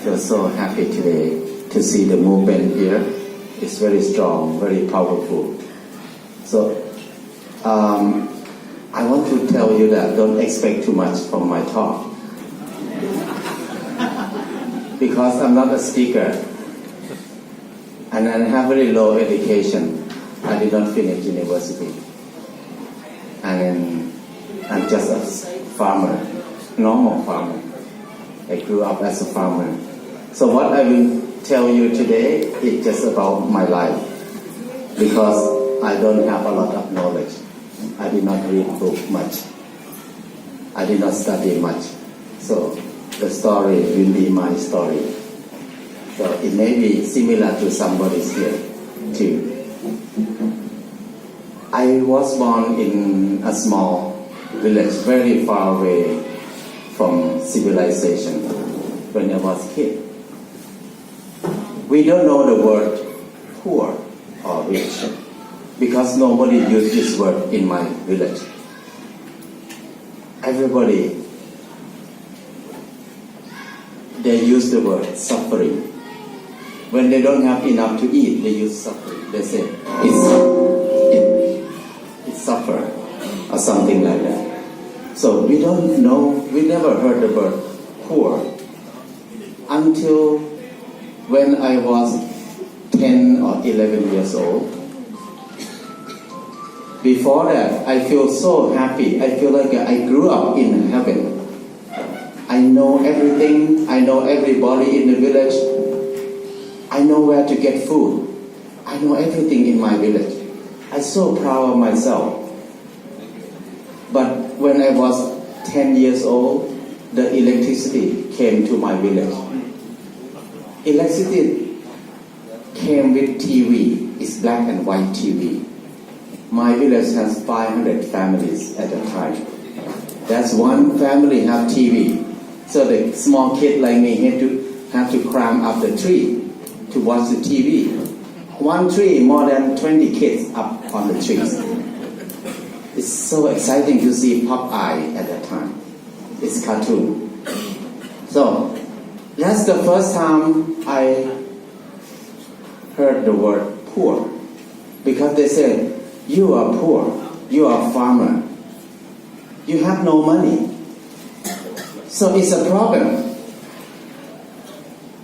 feel so happy today to see the movement here. It's very strong, very powerful. So I want to tell you that don't expect too much from my talk. Because I'm not a speaker and I have very low education. I did not finish university. And I'm just a farmer, normal farmer. I grew up as a farmer. So what I will tell you today is just about my life. Because I don't have a lot of knowledge. I did not read book much. I did not study much. So the story will be my story. So it may be similar to somebody's here too. I was born in a small village very far away from civilization when I was a kid. We don't know the word poor or rich because nobody used this word in my village. Everybody, they use the word suffering. When they don't have enough to eat, they use suffering. They say, it's suffer, or something like that. So we don't know, we never heard the word poor until when I was 10 or 11 years old. Before that, I feel so happy. I feel like I grew up in heaven. I know everything. I know everybody in the village. I know where to get food. I know everything in my village. I'm so proud of myself. But when I was 10 years old, the electricity came to my village. Electricity came with TV. It's black and white TV. My village has 500 families at a time. That's one family have TV. So the small kid like me have to climb up the tree to watch the TV. One tree, more than 20 kids up on the trees. It's so exciting to see Popeye at that time. It's cartoon. So that's the first time I heard the word poor. Because they said, you are poor, you are a farmer, you have no money. So it's a problem.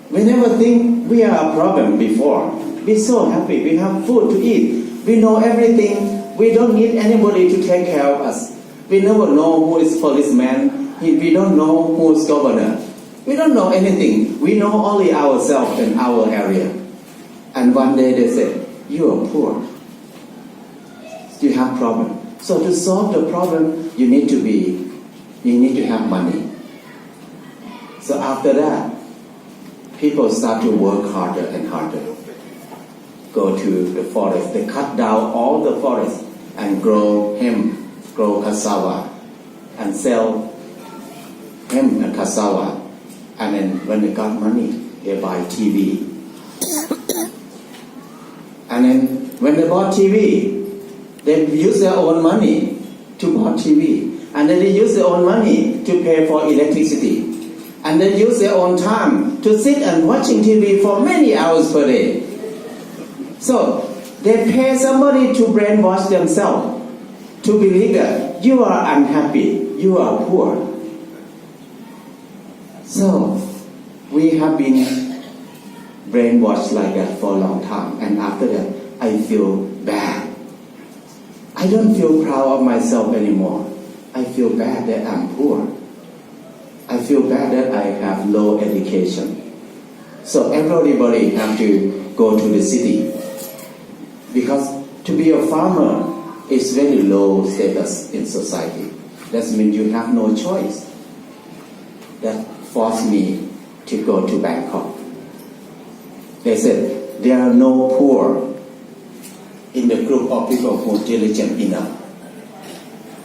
We never think we are a problem before. We're so happy, we have food to eat, we know everything, we don't need anybody to take care of us. We never know who is policeman, we don't know who is governor. We don't know anything, we know only ourselves and our area. And one day they said, you are poor. You have problem. So to solve the problem, you need to have money. So after that, people start to work harder and harder. Go to the forest. They cut down all the forest and grow hemp, grow cassava, and sell hemp and cassava. And then when they got money, they buy TV. And then when they bought TV, they use their own money to buy TV. And then they use their own money to pay for electricity. And they use their own time to sit and watching TV for many hours per day. So they pay somebody to brainwash themselves to believe that you are unhappy, you are poor. So we have been brainwashed like that for a long time. And after that, I feel bad. I don't feel proud of myself anymore. I feel bad that I'm poor. I feel bad that I have low education. So everybody have to go to the city. Because to be a farmer is very low status in society. That means you have no choice. That forced me to go to Bangkok. They said, there are no poor in the group of people who are diligent enough.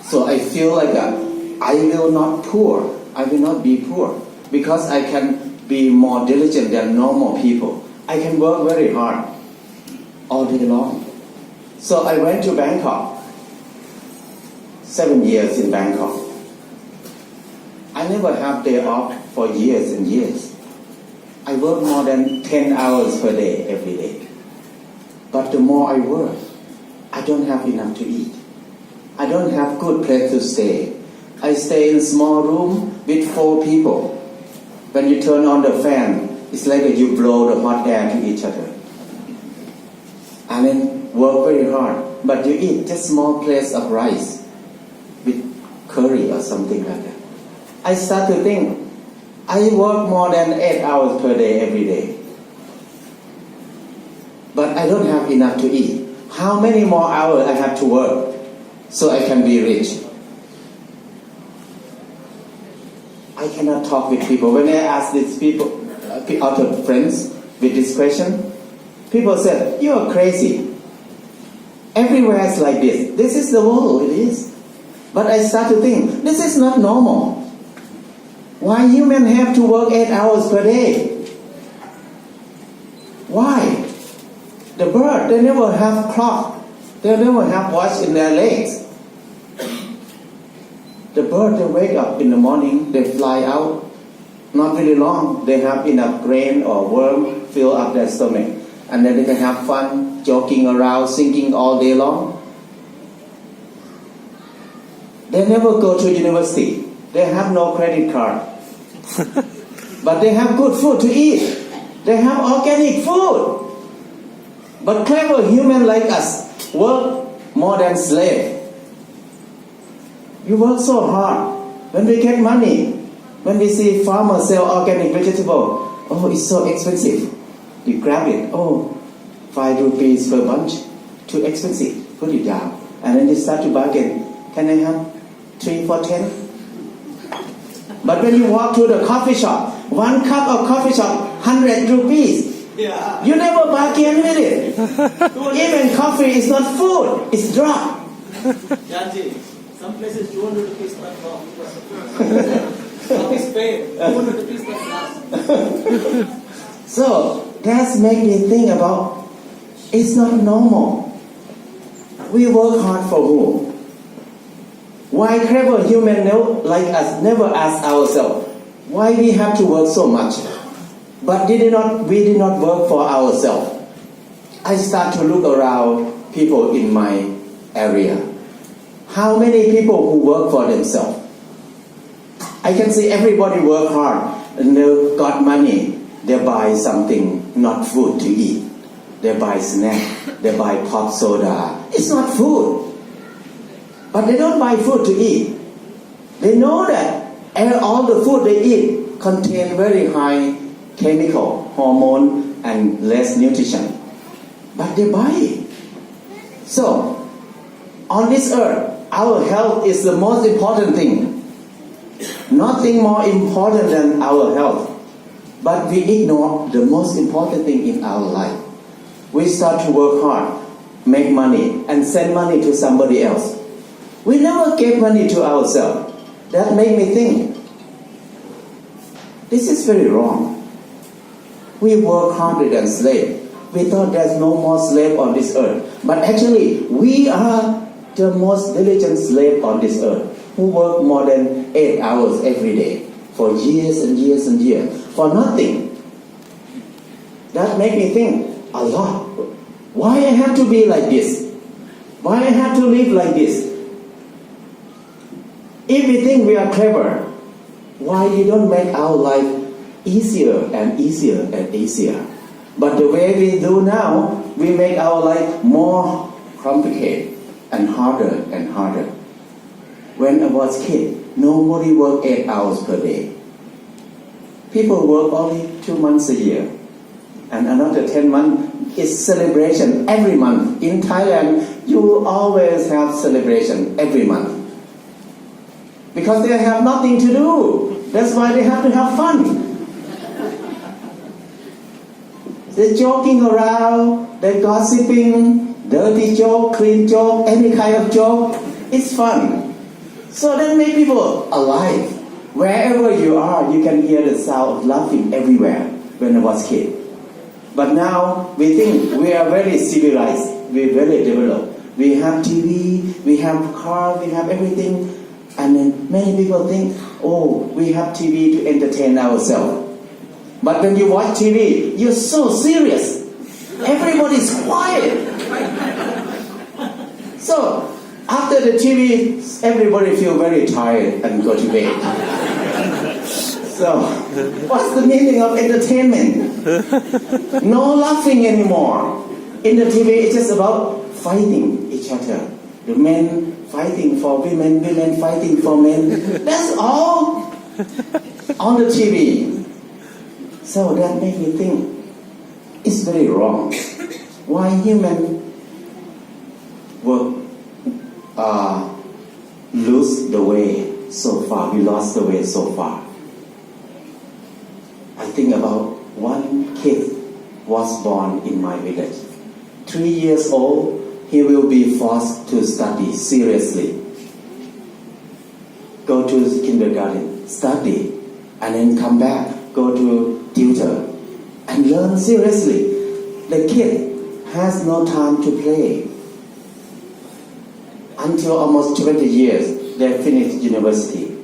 So I feel like I will not poor. I will not be poor because I can be more diligent than normal people. I can work very hard all day long. So I went to Bangkok. 7 years in Bangkok. I never have day off for years and years. I work more than 10 hours per day every day. But the more I work, I don't have enough to eat. I don't have good place to stay. I stay in a small room with 4 people. When you turn on the fan, it's like you blow the hot air to each other. And then work very hard. But you eat just small plates of rice with curry or something like that. I start to think, I work more than 8 hours per day every day. But I don't have enough to eat. How many more hours I have to work so I can be rich? I cannot talk with people. When I ask these people, other friends with this question, people said, you are crazy. Everywhere is like this. This is the world, it is. But I start to think, this is not normal. Why humans have to work 8 hours per day? Why? The bird, they never have clock. They never have watch in their legs. The bird, they wake up in the morning, they fly out. Not really long, they have enough grain or worm fill up their stomach. And then they can have fun, joking around, singing all day long. They never go to university. They have no credit card. But they have good food to eat. They have organic food. But clever humans like us work more than slaves. You work so hard. When we get money, when we see farmers sell organic vegetable, oh, it's so expensive. You grab it, oh, 5 rupees per bunch, too expensive, put it down. And then you start to bargain. Can I have 3 for 10? But when you walk to the coffee shop, 1 cup of coffee shop, 100 rupees. Yeah. You never bargain with it. Even coffee is not food, it's drug. Jandai, some places 200 rupees per cup. Coffee Spain, 200 rupees per glass. So that makes me think about, it's not normal. We work hard for who? Why clever humans like us never ask ourselves, why we have to work so much? But we did not work for ourselves. I start to look around people in my area. How many people who work for themselves? I can see everybody work hard and they got money. They buy something, not food to eat. They buy snack, they buy pop soda. It's not food. But they don't buy food to eat. They know that all the food they eat contain very high chemical, hormone, and less nutrition. But they buy it. So, on this earth, our health is the most important thing. Nothing more important than our health. But we ignore the most important thing in our life. We start to work hard, make money, and send money to somebody else. We never give money to ourselves. That made me think, this is very wrong. We work harder than slaves. We thought there's no more slave on this earth. But actually, we are the most diligent slave on this earth, who work more than 8 hours every day, for years and years and years, for nothing. That made me think a lot. Why I have to be like this? Why I have to live like this? If we think we are clever, why you don't make our life easier and easier and easier? But the way we do now, we make our life more complicated and harder and harder. When I was a kid, nobody worked 8 hours per day. People work only 2 months a year. And another 10 months is celebration every month. In Thailand, you always have celebration every month. Because they have nothing to do. That's why they have to have fun. They're joking around, they're gossiping, dirty joke, clean joke, any kind of joke. It's fun. So that makes people alive. Wherever you are, you can hear the sound of laughing everywhere when I was a kid. But now we think we are very civilized, we're very developed. We have TV, we have car, we have everything. And then many people think, oh, we have TV to entertain ourselves. But when you watch TV, you're so serious. Everybody's quiet. So after the TV, everybody feel very tired and go to bed. So what's the meaning of entertainment? No laughing anymore. In the TV, it's just about fighting each other. The men fighting for women, women fighting for men. That's all on the TV. So that made me think, it's very wrong. Why human will lose the way so far? We lost the way so far. I think about one kid was born in my village. 3 years old, he will be forced to study seriously. Go to kindergarten, study, and then come back, go to tutor, and learn seriously. The kid has no time to play. Until almost 20 years, they finish university.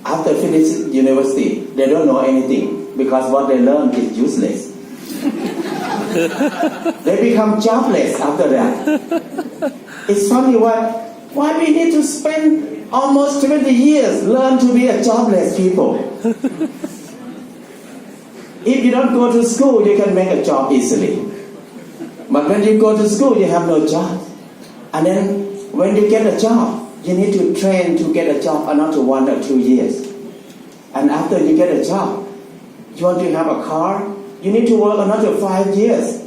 After finishing university, they don't know anything because what they learn is useless. They become jobless after that. It's funny why we need to spend almost 20 years learn to be a jobless people. If you don't go to school, you can make a job easily. But when you go to school, you have no job. And then when you get a job, you need to train to get a job another 1 or 2 years. And after you get a job, you want to have a car, you need to work another 5 years.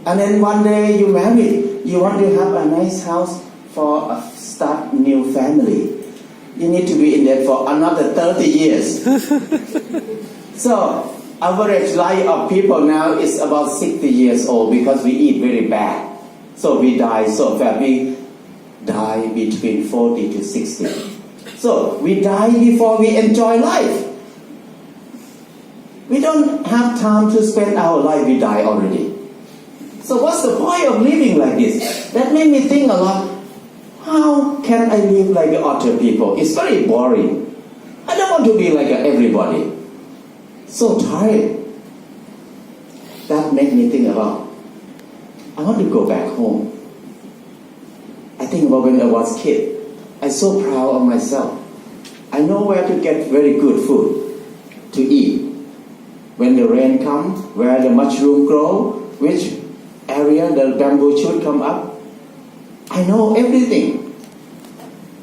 And then one day you marry, you want to have a nice house for a start new family. You need to be in that for another 30 years. So average life of people now is about 60 years old because we eat very bad. So we die so fast. We die between 40 to 60. So we die before we enjoy life. We don't have time to spend our life, we die already. So what's the point of living like this? That made me think a lot. How can I live like other people? It's very boring. I don't want to be like everybody. So tired. That made me think about, I want to go back home. I think about when I was a kid. I'm so proud of myself. I know where to get very good food to eat. When the rain comes, where the mushroom grow, which area the bamboo should come up. I know everything.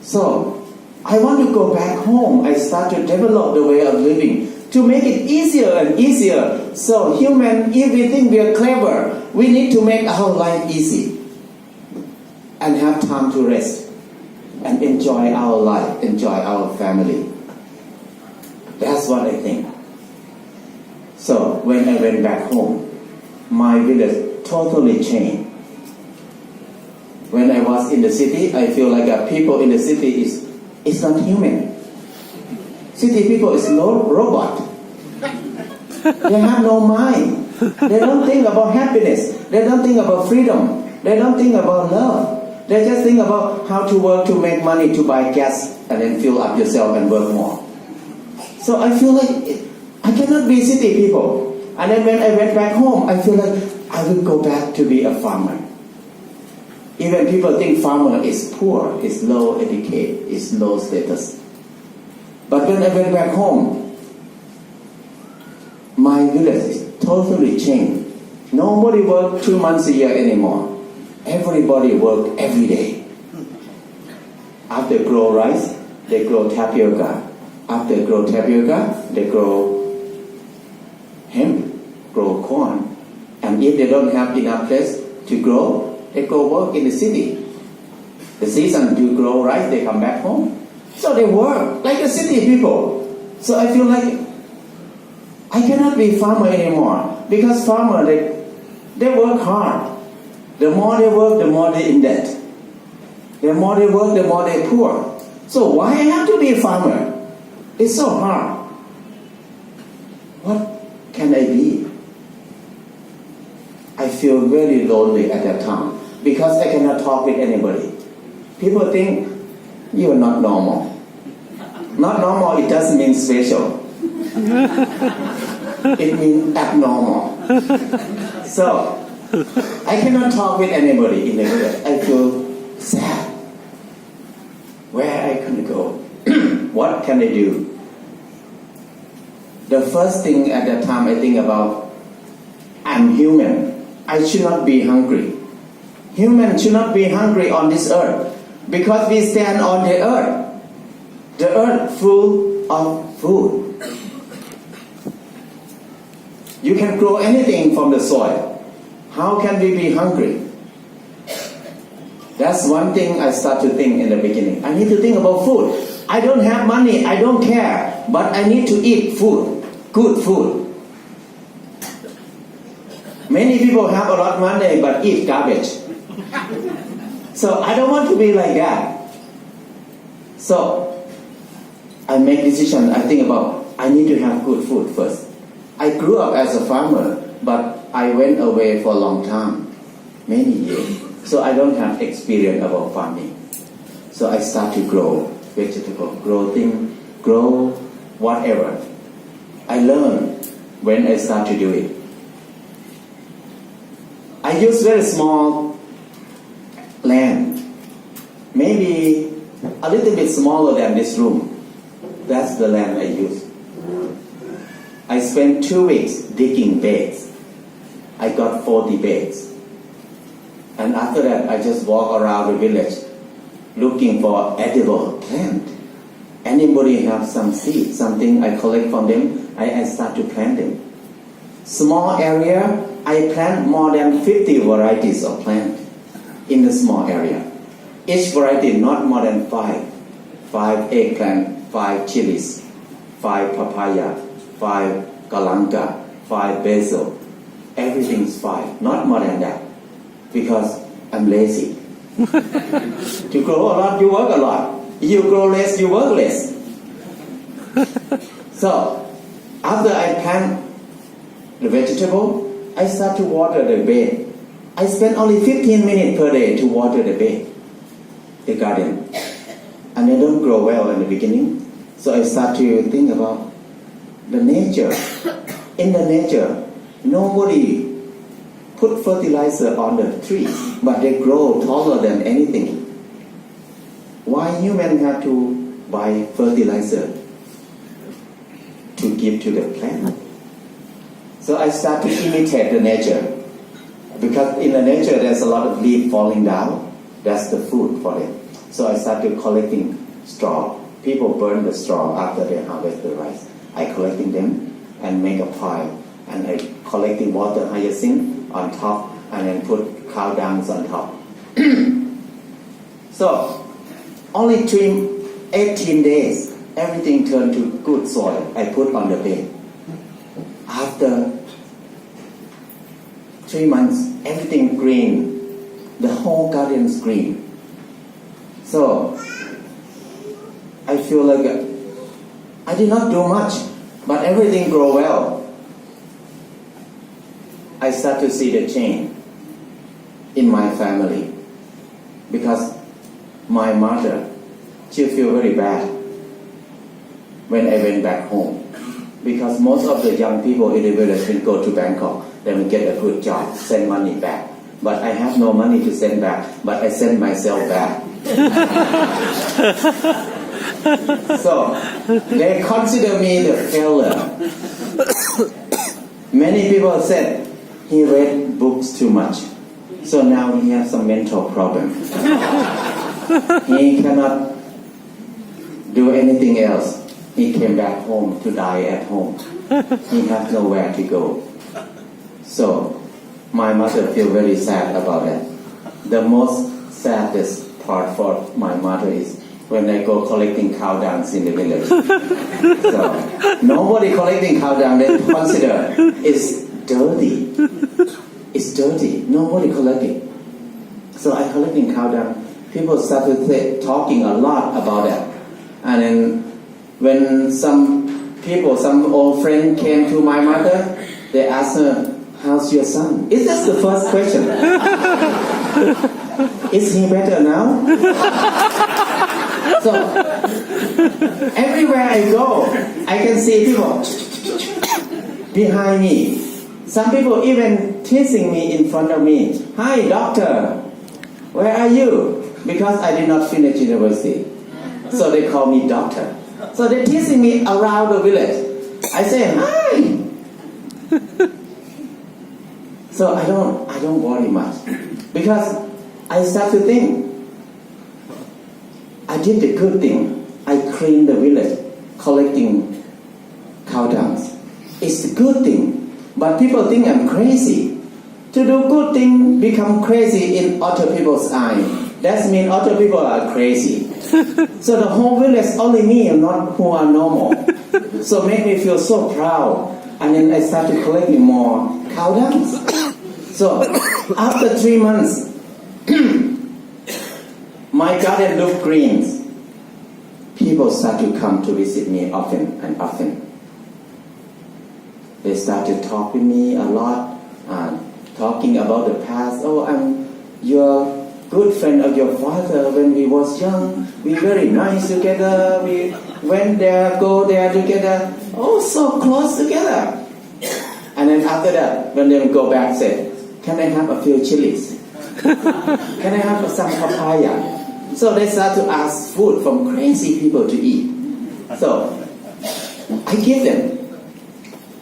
So I want to go back home. I start to develop the way of living to make it easier and easier. So human, if we think we are clever, we need to make our life easy and have time to rest and enjoy our life, enjoy our family. That's what I think. So when I went back home, my village totally changed. When I was in the city, I feel like people in the city is not human. City people is no robot. They have no mind. They don't think about happiness. They don't think about freedom. They don't think about love. They just think about how to work to make money to buy gas and then fill up yourself and work more. So I feel like I cannot be city people. And then when I went back home, I feel like I will go back to be a farmer. Even people think farmer is poor, is low educated, is low status. But when I went back home, my village is totally changed. Nobody work 2 months a year anymore. Everybody work every day. After grow rice, they grow tapioca. After grow tapioca, they grow hemp, grow corn. And if they don't have enough place to grow, they go work in the city. The season to grow rice, they come back home. So they work like the city people. So I feel like I cannot be farmer anymore because farmer they work hard. The more they work, the more they in debt. The more they work, the more they poor. So why I have to be a farmer? It's so hard. What can I be? I feel very lonely at that time because I cannot talk with anybody. People think you are not normal. Not normal, it doesn't mean special. It means abnormal. So I cannot talk with anybody in the village. I feel sad. Where I can go? What can I do? The first thing at that time I think about, I'm human. I should not be hungry. Humans should not be hungry on this earth because we stand on the earth. The earth full of food. You can grow anything from the soil. How can we be hungry? That's one thing I start to think in the beginning. I need to think about food. I don't have money, I don't care, but I need to eat food, good food. Many people have a lot of money but eat garbage. So I don't want to be like that. So I make decision, I think about, I need to have good food first. I grew up as a farmer, but I went away for a long time, many years. So I don't have experience about farming. So I start to grow vegetable, grow things, grow whatever. I learn when I start to do it. I use very small land, maybe a little bit smaller than this room. That's the land I use. I spent 2 weeks digging beds. I got 40 beds. And after that, I just walk around the village looking for edible plant. Anybody have some seeds, something I collect from them, I start to plant them. Small area, I plant more than 50 varieties of plant in the small area. Each variety not more than 5. 5 eggplant, 5 chilies, 5 papaya, 5 galanka, 5 basil. Everything's 5, not more than that. Because I'm lazy. To grow a lot, you work a lot. You grow less, you work less. So, after I plant the vegetable, I start to water the bed. I spend only 15 minutes per day to water the bed, the garden. And they don't grow well in the beginning. So I start to think about the nature. In the nature, nobody put fertilizer on the trees, but they grow taller than anything. Why humans have to buy fertilizer to give to the plant? So I start to imitate the nature. Because in the nature there's a lot of leaf falling down. That's the food for them. So I started collecting straw. People burn the straw after they harvest the rice. I collecting them and make a pile. And I collecting water hyacinth on top and then put cow dung on top. So only 18 days, everything turned to good soil. I put on the bed. After 3 months, everything green. The whole garden's green. So I feel like I did not do much, but everything grow well. I start to see the change in my family because my mother, she feel very bad when I went back home because most of the young people in the village will go to Bangkok, they will get a good job, send money back. But I have no money to send back, but I send myself back. So they consider me the failure. Many people said he read books too much, so now he has some mental problem. He cannot do anything else. He came back home to die at home. He has nowhere to go. So my mother feel very sad about that. The most saddest part for my mother is when I go collecting cow dung in the village. So nobody collecting cow dung, they consider it's dirty. It's dirty. Nobody collecting. So I collecting cow dung. People started talking a lot about that. And then when some people, some old friend came to my mother, they asked her, "How's your son?" Is that the first question? Is he better now? So everywhere I go, I can see people behind me. Some people even teasing me in front of me. Hi, doctor. Where are you? Because I did not finish university. So they call me doctor. So they're teasing me around the village. I say, hi. So I don't worry much. Because I start to think, I did the good thing. I cleaned the village, collecting cow dungs. It's a good thing. But people think I'm crazy. To do good thing become crazy in other people's eyes. That means other people are crazy. So the whole village, only me and not who are normal. So make me feel so proud. And then I started collecting more cow dungs. So after 3 months, my garden looked green. People start to come to visit me often and often. They start to talk with me a lot, talking about the past. Oh, I'm your good friend of your father when we was young. We very nice together. We went there, go there together. Oh, so close together. And then after that, when they go back, say, can I have a few chilies? Can I have some papaya? So they start to ask food from crazy people to eat. So I give them.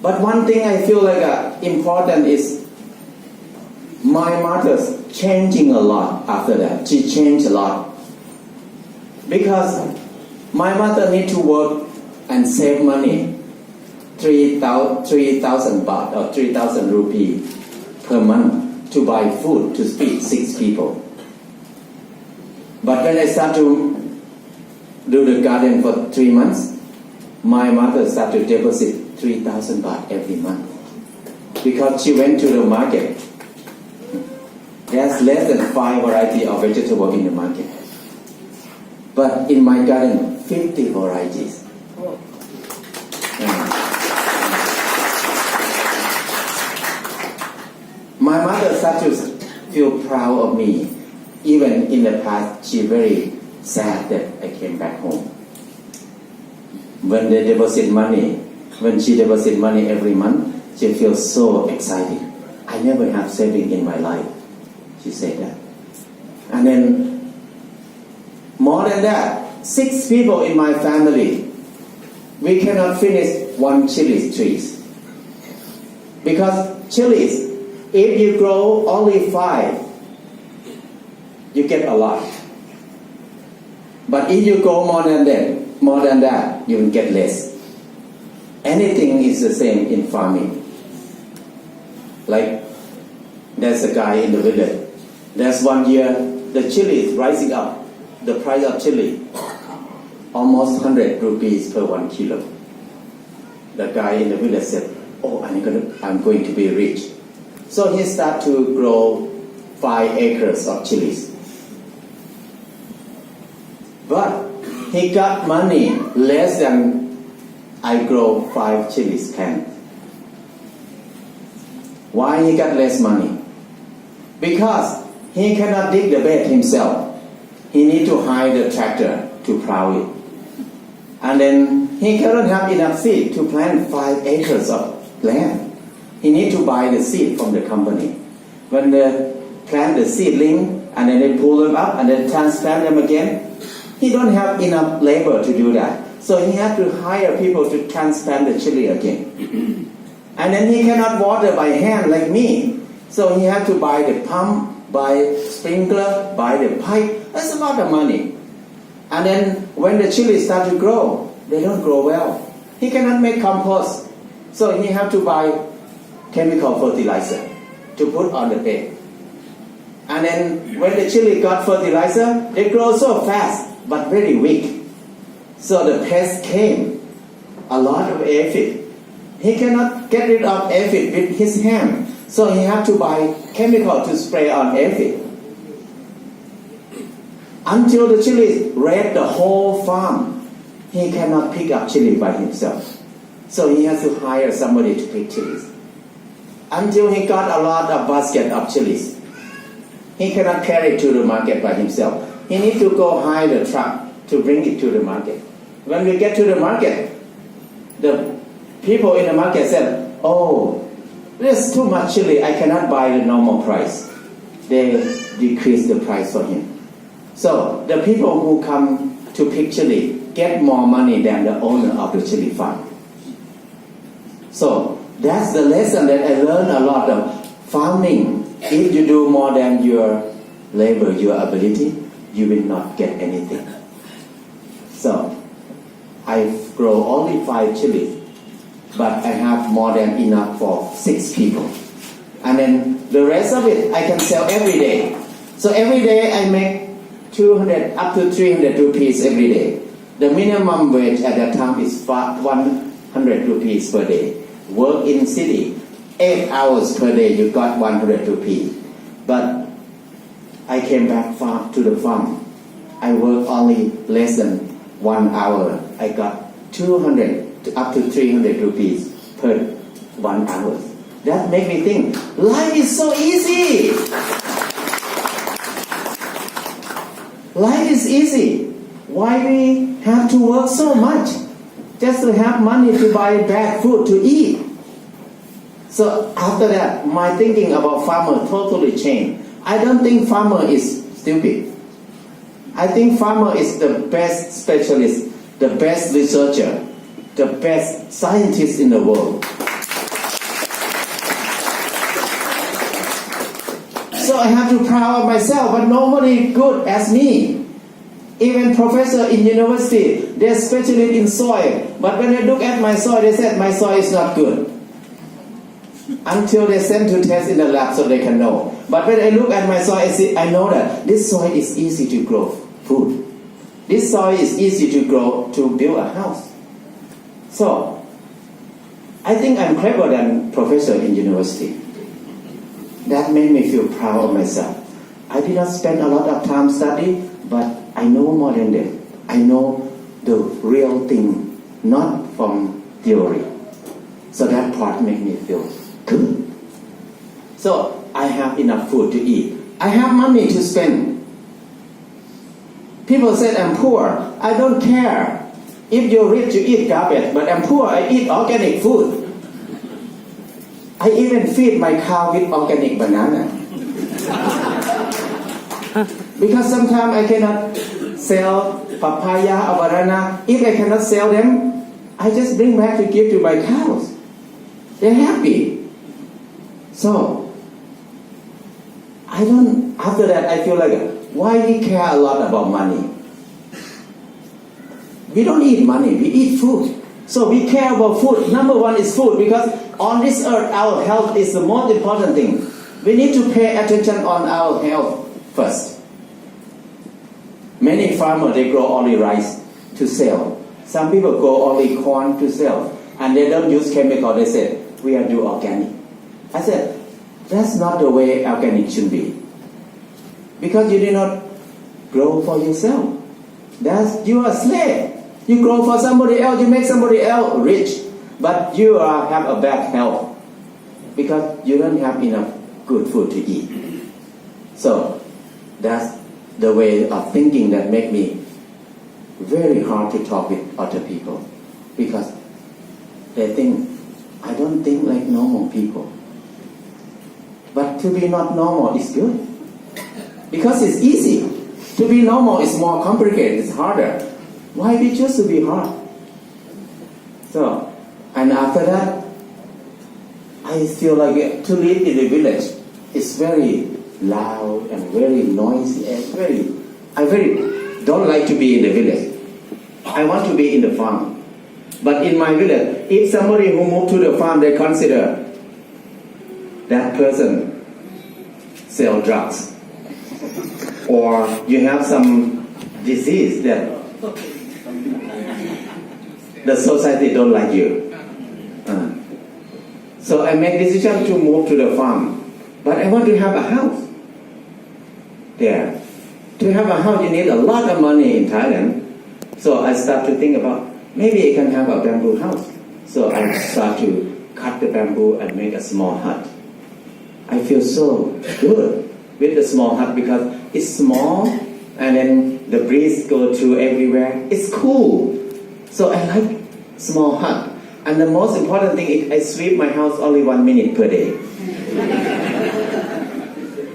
But one thing I feel like important is my mother's changing a lot after that. She changed a lot. Because my mother need to work and save money, 3,000 baht or 3,000 rupee per month to buy food to feed 6 people. But when I start to do the garden for 3 months, my mother started to deposit 3,000 baht every month. Because she went to the market. There's less than 5 varieties of vegetable in the market. But in my garden, 50 varieties. My mother started to feel proud of me. Even in the past, she very sad that I came back home. When they deposit money, when she deposits money every month, she feels so excited. I never have saving in my life, she said that. And then, more than that, 6 people in my family, we cannot finish 1 chili trees. Because chilies, if you grow only 5, you get a lot. But if you grow more than that, you will get less. Anything is the same in farming. Like, there's a guy in the village. There's one year, the chili is rising up. The price of chili, almost 100 rupees per 1 kilo. The guy in the village said, oh, I'm going to be rich. So he started to grow 5 acres of chilies. But he got money less than I grow 5 chilies can. Why he got less money? Because he cannot dig the bed himself. He need to hire the tractor to plow it. And then he cannot have enough seed to plant 5 acres of land. He need to buy the seed from the company. When they plant the seedling and then they pull them up and then transplant them again, he don't have enough labor to do that. So he had to hire people to transplant the chili again. And then he cannot water by hand like me. So he had to buy the pump, buy sprinkler, buy the pipe. That's a lot of money. And then when the chili start to grow, they don't grow well. He cannot make compost. So he have to buy chemical fertilizer to put on the bed. And then when the chili got fertilizer, they grow so fast, but very weak. So the pest came, a lot of aphid. He cannot get rid of aphid with his hand. So he had to buy chemical to spray on aphid. Until the chili raid the whole farm, he cannot pick up chili by himself. So he has to hire somebody to pick chilies. Until he got a lot of basket of chilies. He cannot carry it to the market by himself. He needs to go hire the truck to bring it to the market. When we get to the market, the people in the market said, oh, there's too much chili, I cannot buy the normal price. They decrease the price for him. So the people who come to pick chili get more money than the owner of the chili farm. So that's the lesson that I learned a lot of farming. If you do more than your labor, your ability, you will not get anything. So I grow only 5 chilies, but I have more than enough for 6 people. And then the rest of it I can sell every day. So every day I make 200 up to 300 rupees every day. The minimum wage at that time is 100 rupees per day. Work in city, 8 hours per day you got 100 rupees. But I came back to the farm. I work only less than 1 hour. I got 200 to up to 300 rupees per 1 hour. That made me think, life is so easy. Life is easy. Why we have to work so much just to have money to buy bad food to eat? So after that, my thinking about farmer totally changed. I don't think farmer is stupid. I think farmer is the best specialist, the best researcher, the best scientist in the world. So I have to proud of myself, but nobody good as me. Even professor in university, they're specialists in soil. But when they look at my soil, they said my soil is not good. Until they send to test in the lab so they can know. But when I look at my soil, I know that this soil is easy to grow food. This soil is easy to grow to build a house. So I think I'm clever than professor in university. That made me feel proud of myself. I did not spend a lot of time studying, but I know more than them. I know the real thing, not from theory. So that part made me feel good. So I have enough food to eat. I have money to spend. People said I'm poor. I don't care. If you're rich, you eat garbage. But I'm poor, I eat organic food. I even feed my cow with organic banana. Because sometimes I cannot sell papaya or banana. If I cannot sell them, I just bring back to give to my cows. They're happy. So, after that I feel like, why we care a lot about money? We don't eat money, we eat food. So we care about food. Number one is food, because on this earth our health is the most important thing. We need to pay attention on our health first. Many farmers, they grow only rice to sell. Some people grow only corn to sell. And they don't use chemical. They say, we are do organic. I said, that's not the way organic should be. Because you did not grow for yourself. You are a slave. You grow for somebody else, you make somebody else rich. But you have a bad health. Because you don't have enough good food to eat. So, that's the way of thinking that make me very hard to talk with other people. Because they think, I don't think like normal people. But to be not normal is good. Because it's easy. To be normal is more complicated, it's harder. Why we choose to be hard? So, and after that, I feel like to live in the village is very loud and very noisy and I very don't like to be in the village. I want to be in the farm. But in my village, if somebody who moved to the farm, they consider that person sell drugs. Or you have some disease that the society don't like you. So I made decision to move to the farm. But I want to have a house there. To have a house, you need a lot of money in Thailand. So I start to think about, maybe I can have a bamboo house. So I start to cut the bamboo and make a small hut. I feel so good with the small hut because it's small and then the breeze goes through everywhere. It's cool. So I like small hut. And the most important thing is I sweep my house only 1 minute per day.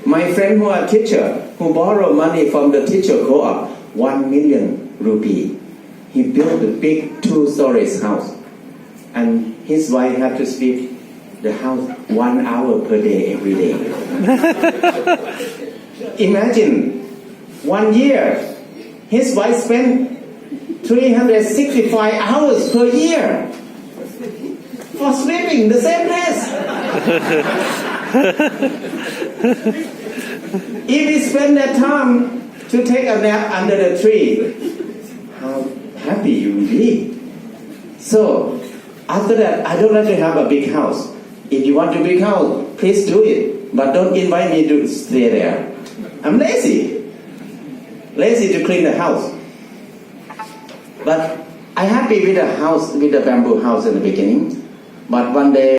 My friend who are teacher, who borrow money from the teacher co-op, 1 million rupee. He built a big 2-story house. And his wife had to sweep the house 1 hour per day every day. Imagine, 1 year, his wife spent 365 hours per year for sweeping the same place. If we spend that time to take a nap under the tree, how happy you will be. So, after that, I don't like to have a big house. If you want a big house, please do it. But don't invite me to stay there. I'm lazy. Lazy to clean the house. But I'm happy with the house, with the bamboo house in the beginning. But one day,